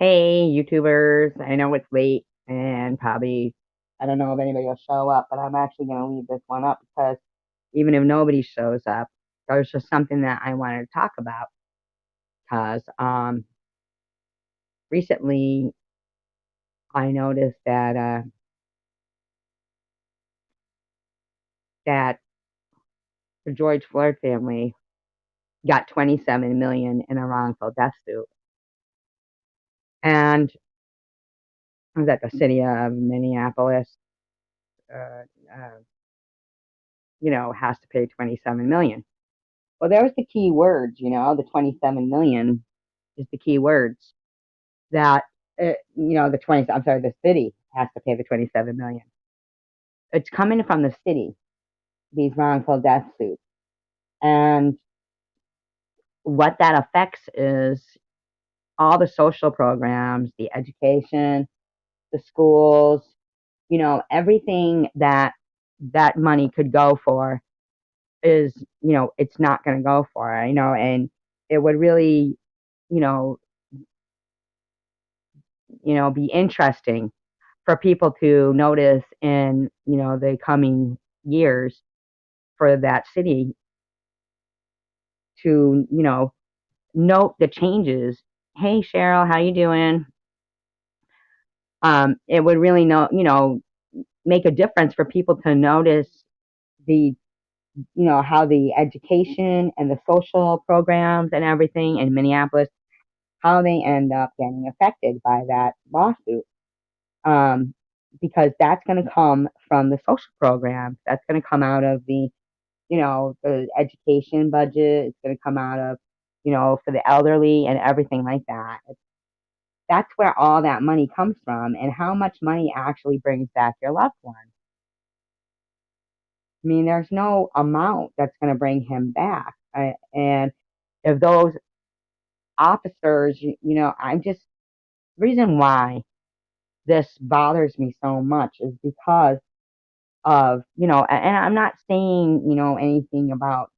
Hey, YouTubers. I know it's late and probably I don't know if anybody will show up, but I'm actually going to leave this one up because even if nobody shows up, there's just something that I wanted to talk about because recently I noticed that the George Floyd family got 27 million in a wrongful death suit, and I was at the city of Minneapolis. Uh, uh, has to pay 27 million. Well, there's the key words, the 27 million is the key words that, I'm sorry, the city has to pay the 27 million. It's coming from the city, these wrongful death suits. And what that affects is all the social programs, the education, the schools, everything that that money could go for is, it's not going to go for, and it would really, you know, be interesting for people to notice in, the coming years for that city to, note the changes. Hey, Cheryl, how you doing? It would really make a difference for people to notice the, how the education and the social programs and everything in Minneapolis, how they end up getting affected by that lawsuit. um, because that's going to come from the social programs. That's going to come out of the education budget. It's going to come out of, for the elderly and everything like that. That's where all that money comes from, and how much money actually brings back your loved one. I mean, there's no amount that's going to bring him back. And if those officers, I'm just, reason why this bothers me so much is because of, and I'm not saying, anything about,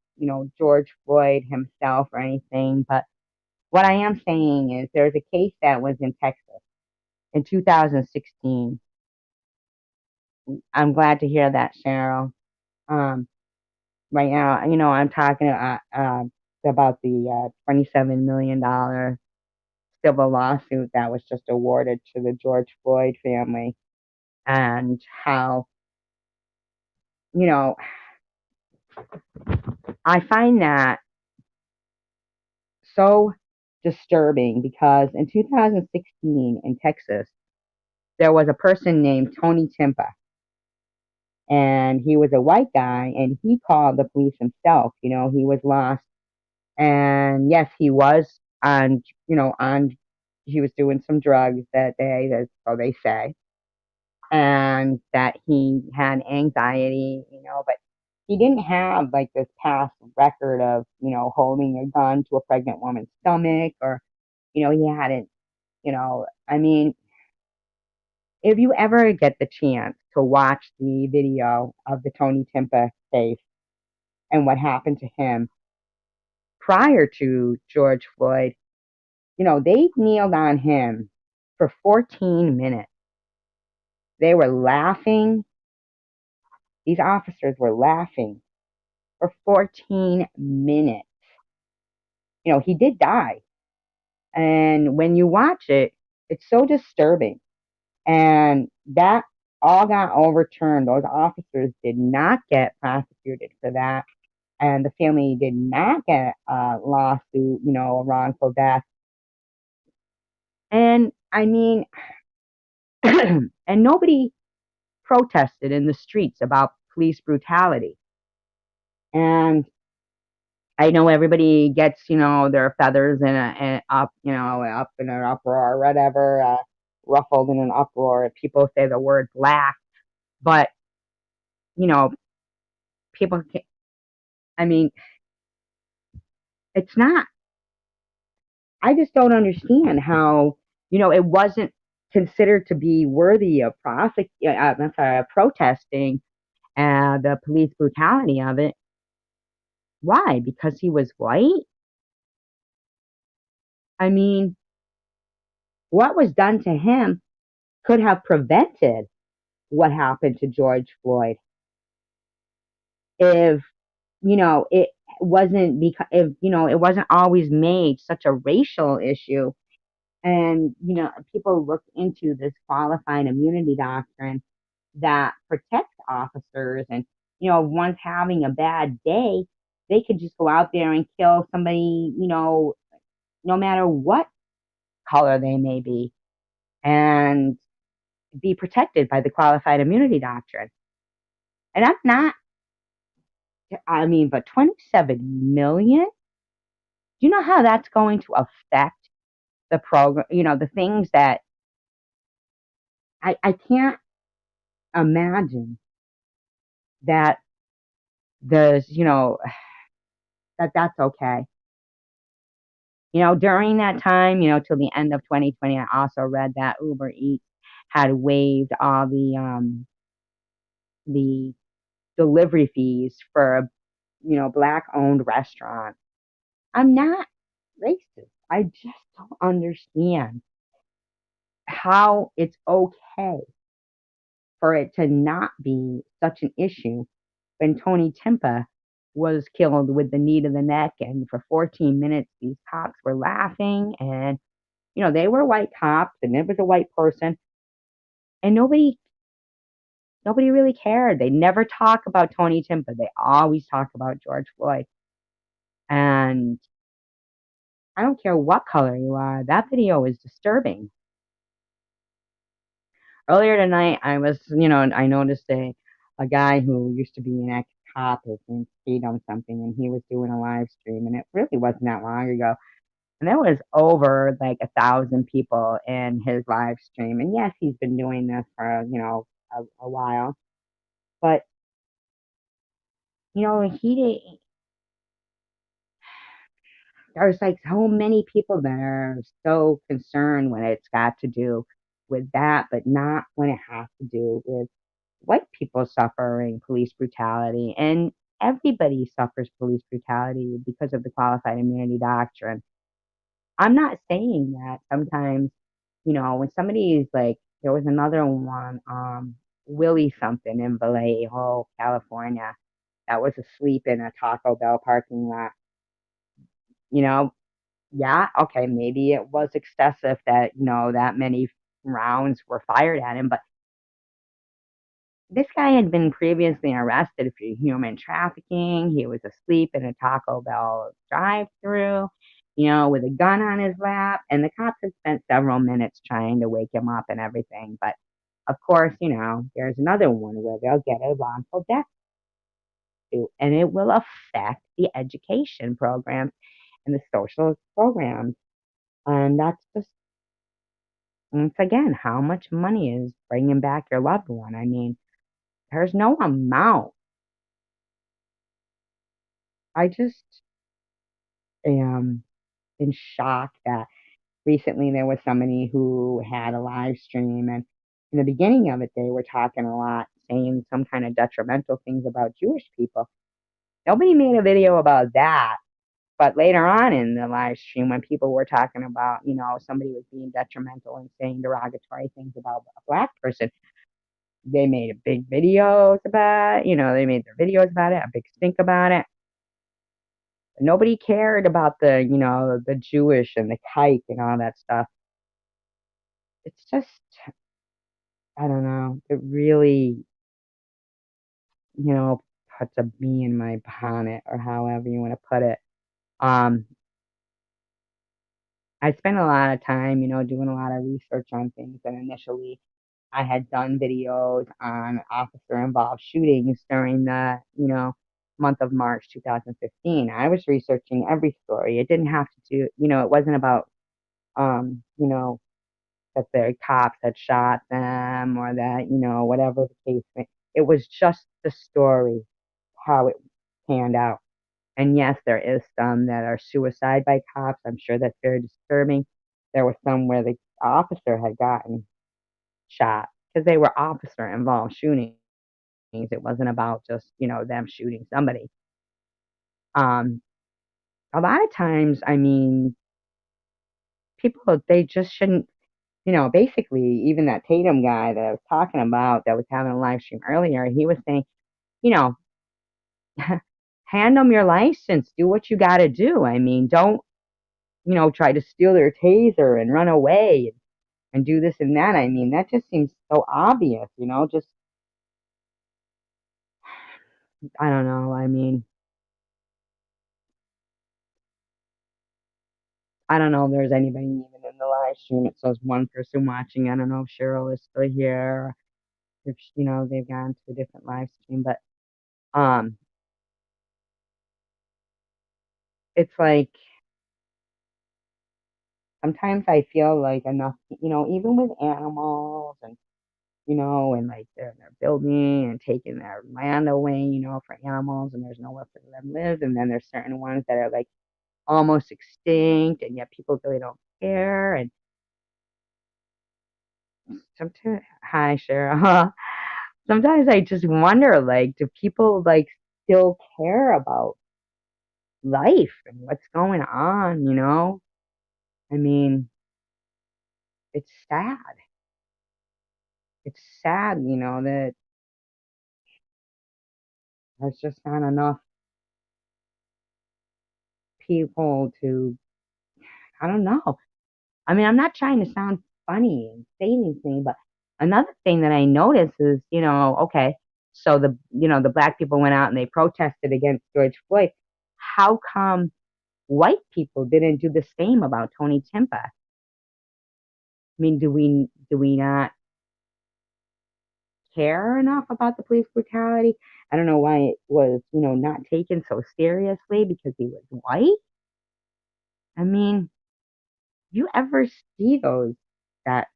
George Floyd himself or anything, but what I am saying is there's a case that was in Texas in 2016. I'm glad to hear that, Cheryl. Um, right now, I'm talking about the $27 million civil lawsuit that was just awarded to the George Floyd family, and how, you know, I find that so disturbing because in 2016 in Texas, there was a person named Tony Timpa, and he was a white guy, and he called the police himself. He was lost, and yes, he was on, he was doing some drugs that day, so they say, and that he had anxiety, but he didn't have like this past record of, holding a gun to a pregnant woman's stomach, or, he hadn't, I mean, if you ever get the chance to watch the video of the Tony Timpa case and what happened to him prior to George Floyd, they kneeled on him for 14 minutes. They were laughing. These officers were laughing for 14 minutes. He did die. And when you watch it, it's so disturbing. And that all got overturned. Those officers did not get prosecuted for that. And the family did not get a lawsuit, a wrongful death. And I mean, and nobody protested in the streets about police brutality. And I know everybody gets, their feathers in up, up in an uproar or whatever, ruffled in an uproar. People say the word black, but, you know, people can, I mean, it's not, I just don't understand how, it wasn't considered to be worthy of I'm sorry, of protesting the police brutality of it. Why? Because he was white? I mean, what was done to him could have prevented what happened to George Floyd if, it wasn't because if, it wasn't always made such a racial issue. And, people looked into this qualified immunity doctrine that protects officers. And, once having a bad day, they could just go out there and kill somebody, no matter what color they may be, and be protected by the qualified immunity doctrine. And I'm not, I mean, but 27 million? Do you know how that's going to affect the program? The things that I can't imagine that there's, that's okay. During that time, till the end of 2020, I also read that Uber Eats had waived all the delivery fees for, black owned restaurants. I'm not racist. I just don't understand how it's okay for it to not be such an issue when Tony Timpa was killed with the knee to the neck, and for 14 minutes these cops were laughing, and they were white cops and it was a white person, and nobody really cared. They never talk about Tony Timpa. They always talk about George Floyd. And I don't care what color you are, that video is disturbing. Earlier tonight, I noticed a guy who used to be an ex-cop, his name's Freedom something, and he was doing a live stream, and it really wasn't that long ago. And there was over like 1,000 people in his live stream. And yes, he's been doing this for, a while. But, he there's like so many people that are so concerned when it's got to do with that, but not when it has to do with white people suffering police brutality. And everybody suffers police brutality because of the qualified immunity doctrine. I'm not saying that sometimes, when somebody is like, there was another one, Willie something in Vallejo, California, that was asleep in a Taco Bell parking lot. You know, yeah, okay, maybe it was excessive that, that many rounds were fired at him, but this guy had been previously arrested for human trafficking. He was asleep in a Taco Bell drive-through, with a gun on his lap, and the cops had spent several minutes trying to wake him up and everything. But of course, there's another one where they'll get a wrongful death suit, and it will affect the education programs and the social programs. And that's just, once again, how much money is bringing back your loved one? I mean, there's no amount. I just am in shock that recently there was somebody who had a live stream, and in the beginning of it they were talking a lot, saying some kind of detrimental things about Jewish people. Nobody made a video about that. But later on in the live stream, when people were talking about, somebody was being detrimental and saying derogatory things about a black person, they made a big videos about it. They made their videos about it, a big stink about it. Nobody cared about the Jewish and the kike and all that stuff. It's just, I don't know. It really, puts a bee in my bonnet, or however you want to put it. Um, I spent a lot of time, doing a lot of research on things. And initially, I had done videos on officer involved shootings during the, month of March 2015. I was researching every story. It didn't have to do, it wasn't about, you know, that the cops had shot them, or that, whatever the case may. It was just the story, how it panned out. And yes, there is some that are suicide by cops. I'm sure that's very disturbing. There was some where the officer had gotten shot because they were officer involved shootings. It wasn't about just, them shooting somebody. Um, a lot of times, I mean, people, they just shouldn't. basically, even that Tatum guy that I was talking about that was having a live stream earlier, he was saying, you know, hand them your license, do what you got to do. I mean, don't, try to steal their taser and run away and do this and that. I mean, that just seems so obvious, just, I don't know. I mean, I don't know if there's anybody even in the live stream. It says one person watching. I don't know if Cheryl is still here, if, they've gone to a different live stream, but, um, it's like, sometimes I feel like enough, even with animals and like they're building and taking their land away, for animals and there's nowhere for them to live. And then there's certain ones that are like almost extinct and yet people really don't care. And sometimes, hi, Cheryl. Sometimes I just wonder, like, do people like still care about life and what's going on? I mean, it's sad. It's sad, that there's just not enough people to, I don't know. I mean, I'm not trying to sound funny and say anything, but another thing that I noticed is, okay, so the black people went out and they protested against George Floyd. How come white people didn't do the same about Tony Timpa? I mean, do we not care enough about the police brutality? I don't know why it was, not taken so seriously because he was white. I mean, you ever see that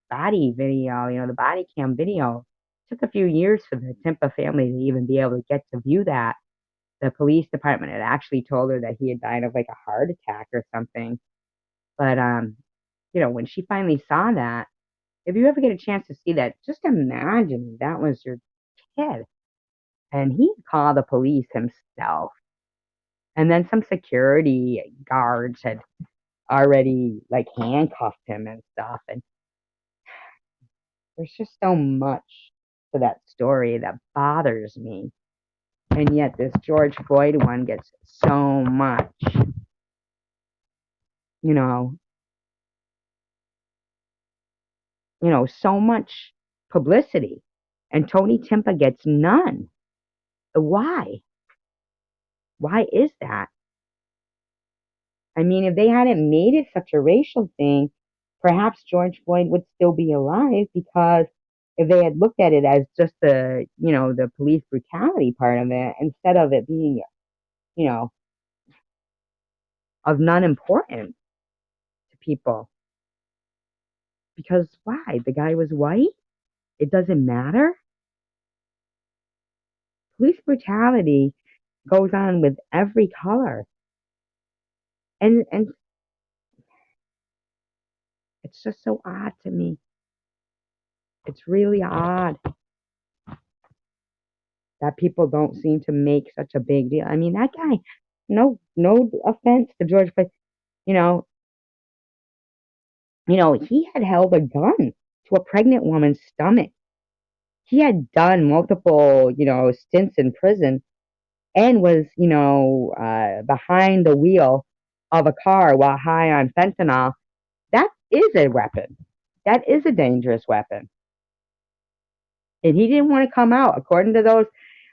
body video, the body cam video? Took a few years for the Timpa family to even be able to get to view that. The police department had actually told her that he had died of like a heart attack or something. But when she finally saw that, if you ever get a chance to see that, just imagine that was your kid. And he called the police himself. And then some security guards had already like handcuffed him and stuff. And there's just so much to that story that bothers me. And yet this George Floyd one gets so much, you know, so much publicity. And Tony Timpa gets none. Why? Why is that? I mean, if they hadn't made it such a racial thing, perhaps George Floyd would still be alive because if they had looked at it as just the police brutality part of it, instead of it being, you know, of none importance to people. Because why? The guy was white? It doesn't matter? Police brutality goes on with every color. And it's just so odd to me. It's really odd that people don't seem to make such a big deal. I mean, that guy, no offense to George, but you know, he had held a gun to a pregnant woman's stomach. He had done multiple, stints in prison and was, behind the wheel of a car while high on fentanyl. That is a weapon. That is a dangerous weapon. And he didn't want to come out. According to those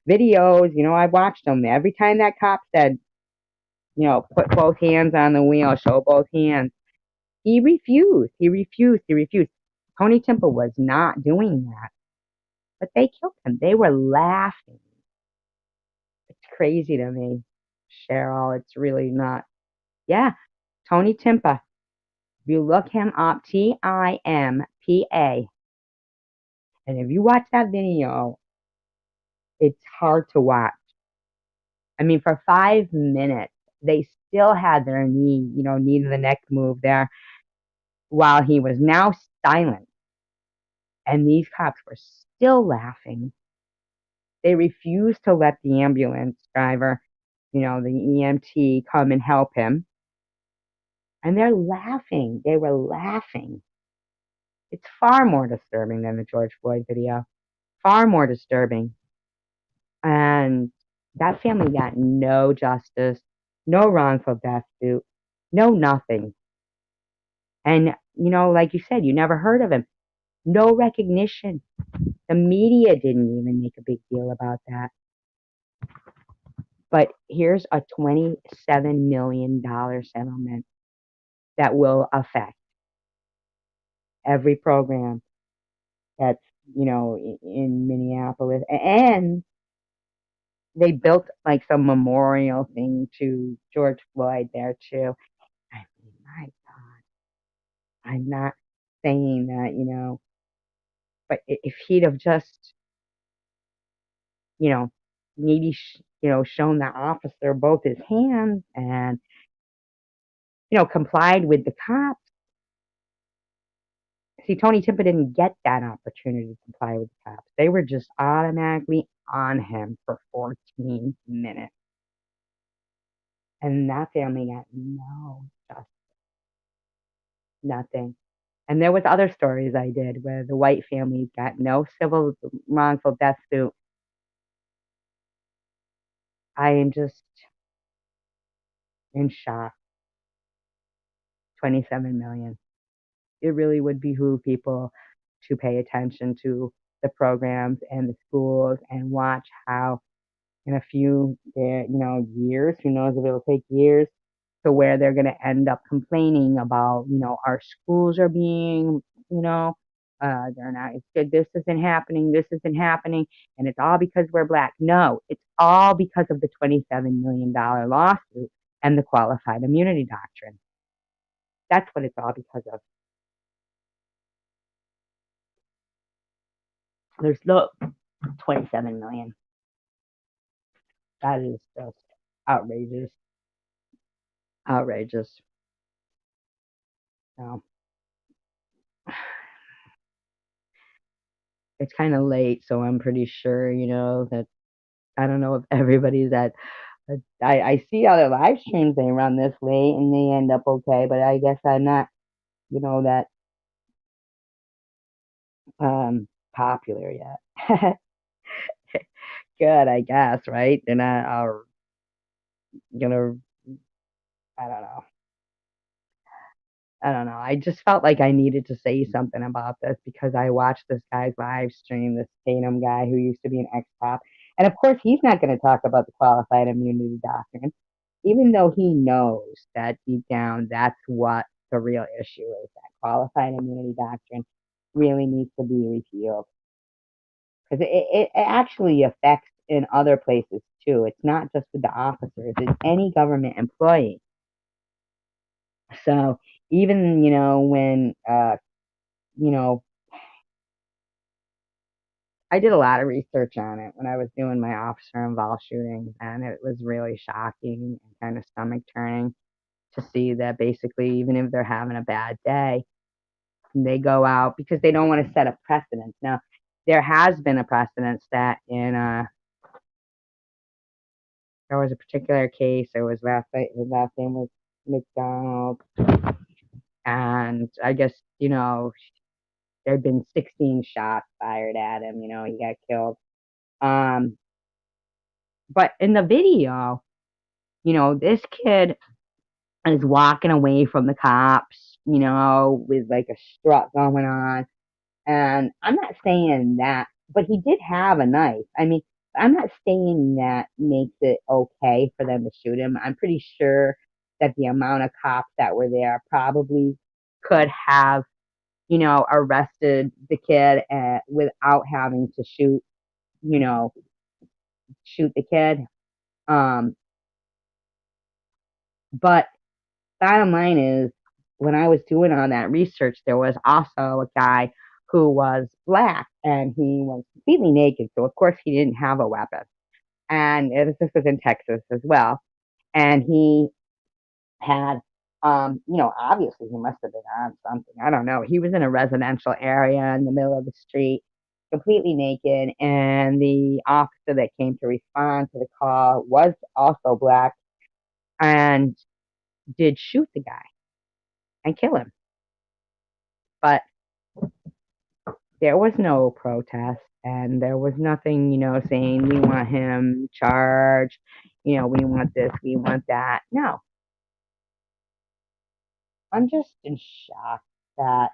videos, I watched them. Every time that cop said, put both hands on the wheel, show both hands, he refused. He refused. He refused. Tony Timpa was not doing that. But they killed him. They were laughing. It's crazy to me, Cheryl. It's really not. Yeah, Tony Timpa. If you look him up, Timpa, and if you watch that video, it's hard to watch. I mean, for 5 minutes, they still had their knee to the neck move there while he was now silent. And these cops were still laughing. They refused to let the ambulance driver, the EMT, come and help him. And they're laughing. They were laughing. It's far more disturbing than the George Floyd video. Far more disturbing. And that family got no justice, no wrongful death suit, no nothing. And, like you said, you never heard of him. No recognition. The media didn't even make a big deal about that. But here's a $27 million settlement that will affect every program that's, in Minneapolis. And they built like some memorial thing to George Floyd there too. I mean, my God, I'm not saying that, but if he'd have just, you know, maybe, shown the officer both his hands and, complied with the cops. See, Tony Timpa didn't get that opportunity to comply with the cops. They were just automatically on him for 14 minutes. And that family got no justice, nothing. And there was other stories I did where the white families got no civil wrongful death suit. I am just in shock. 27 million. It really would behoove people to pay attention to the programs and the schools and watch how in a few years, who knows if it'll take years, to where they're going to end up complaining about, our schools are being, they're not, this isn't happening, and it's all because we're black. No, it's all because of the $27 million lawsuit and the qualified immunity doctrine. That's what it's all because of. There's no 27 million. That is just outrageous. Outrageous. So it's kind of late, so I'm pretty sure, that I don't know if everybody's at. I see other live streams they run this late and they end up okay, but I guess I'm not, that popular yet. Good, I guess, right? They're not gonna. I don't know. I don't know. I just felt like I needed to say something about this because I watched this guy's live stream, this Tatum guy who used to be an ex-cop. And of course, he's not going to talk about the qualified immunity doctrine, even though he knows that deep down that's what the real issue is. That qualified immunity doctrine really needs to be repealed because it actually affects in other places too. It's not just with the officers, it's any government employee. So even, when, you know, I did a lot of research on it when I was doing my officer involved shooting, and it was really shocking and kind of stomach turning to see that basically, even if they're having a bad day, they go out because they don't want to set a precedent. Now, there has been a precedent set in, there was a particular case, it was his last name was McDonald, and I guess, there had been 16 shots fired at him, he got killed. Um, but in the video, this kid is walking away from the cops, with like a strut going on. And I'm not saying that, but he did have a knife. I mean, I'm not saying that makes it okay for them to shoot him. I'm pretty sure that the amount of cops that were there probably could have, arrested the kid without having to you know, shoot the kid. Um, but bottom line is, when I was doing all that research, there was also a guy who was black and he was completely naked. So, of course, he didn't have a weapon. And this was in Texas as well. And he had, obviously he must have been on something. I don't know. He was in a residential area in the middle of the street, completely naked. And the officer that came to respond to the call was also black and did shoot the guy and kill him. But there was no protest and there was nothing, saying we want him charged, we want this, we want that. No, I'm just in shock that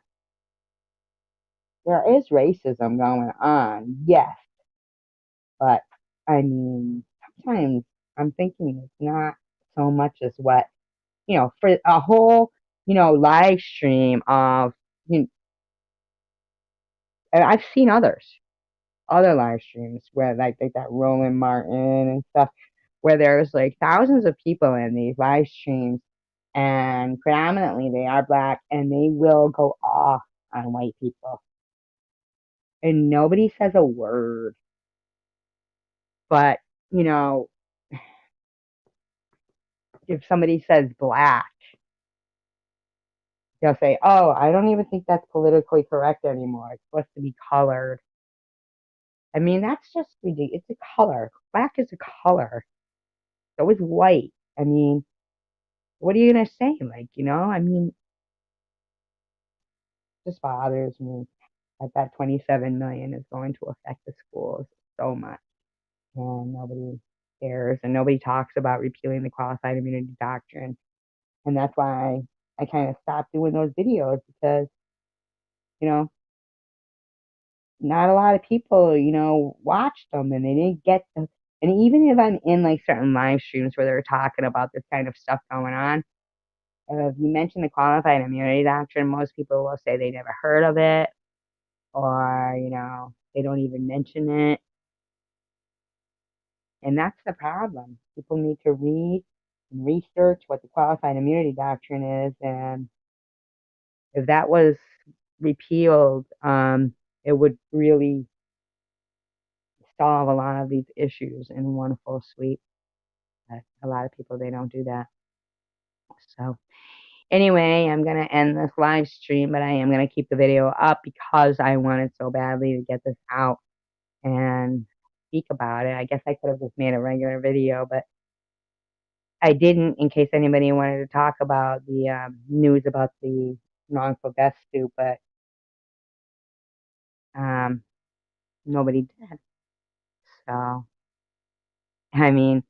there is racism going on. Yes, but I mean, sometimes I'm thinking it's not so much as what, for a whole, live stream of, you know, and I've seen other live streams where like that Roland Martin and stuff, where there's like thousands of people in these live streams, and predominantly they are black, and they will go off on white people, and nobody says a word. But you know, if somebody says black, they'll say, "Oh, I don't even think that's politically correct anymore. It's supposed to be colored." I mean, that's just ridiculous. It's a color. Black is a color. So is white. I mean, what are you gonna say? Like, I mean, it just bothers me that 27 million is going to affect the schools so much, and nobody cares, and nobody talks about repealing the qualified immunity doctrine. And that's why I kind of stopped doing those videos, because you know not a lot of people watched them, and they didn't get them. And even if I'm in like certain live streams where they're talking about this kind of stuff going on, if you mention the qualified immunity doctrine, most people will say they never heard of it, or they don't even mention it. And that's the problem. People need to read and research what the qualified immunity doctrine is, and if that was repealed, it would really solve a lot of these issues in one full sweep. But a lot of people, they don't do that. So anyway, I'm gonna end this live stream, but I am gonna keep the video up because I wanted so badly to get this out and speak about it. I guess I could have just made a regular video, but I didn't, in case anybody wanted to talk about the news about the wrongful death suit, but um, nobody did. So, I mean,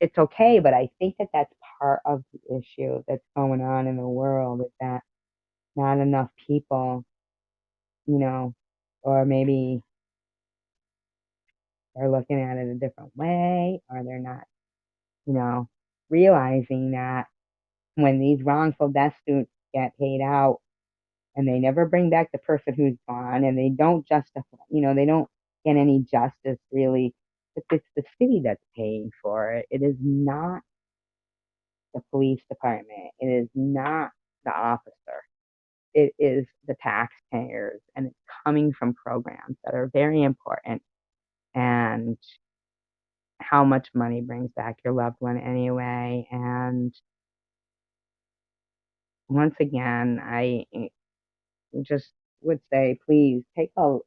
it's okay, but I think that that's part of the issue that's going on in the world, is that not enough people, you know, or maybe they're looking at it a different way, or they're not, realizing that when these wrongful death suits get paid out, and they never bring back the person who's gone, and they don't justify, they don't get any justice really. But it's the city that's paying for it. It is not the police department. It is not the officer. It is the taxpayers, and it's coming from programs that are very important. And how much money brings back your loved one anyway? And once again, I just would say, please take a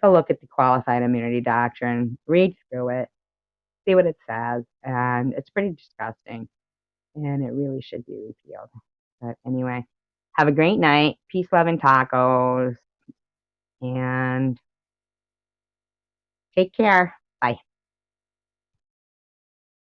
look at the qualified immunity doctrine, read through it, see what it says, and it's pretty disgusting, and it really should be repealed. But anyway, have a great night. Peace, love, and tacos, and take care.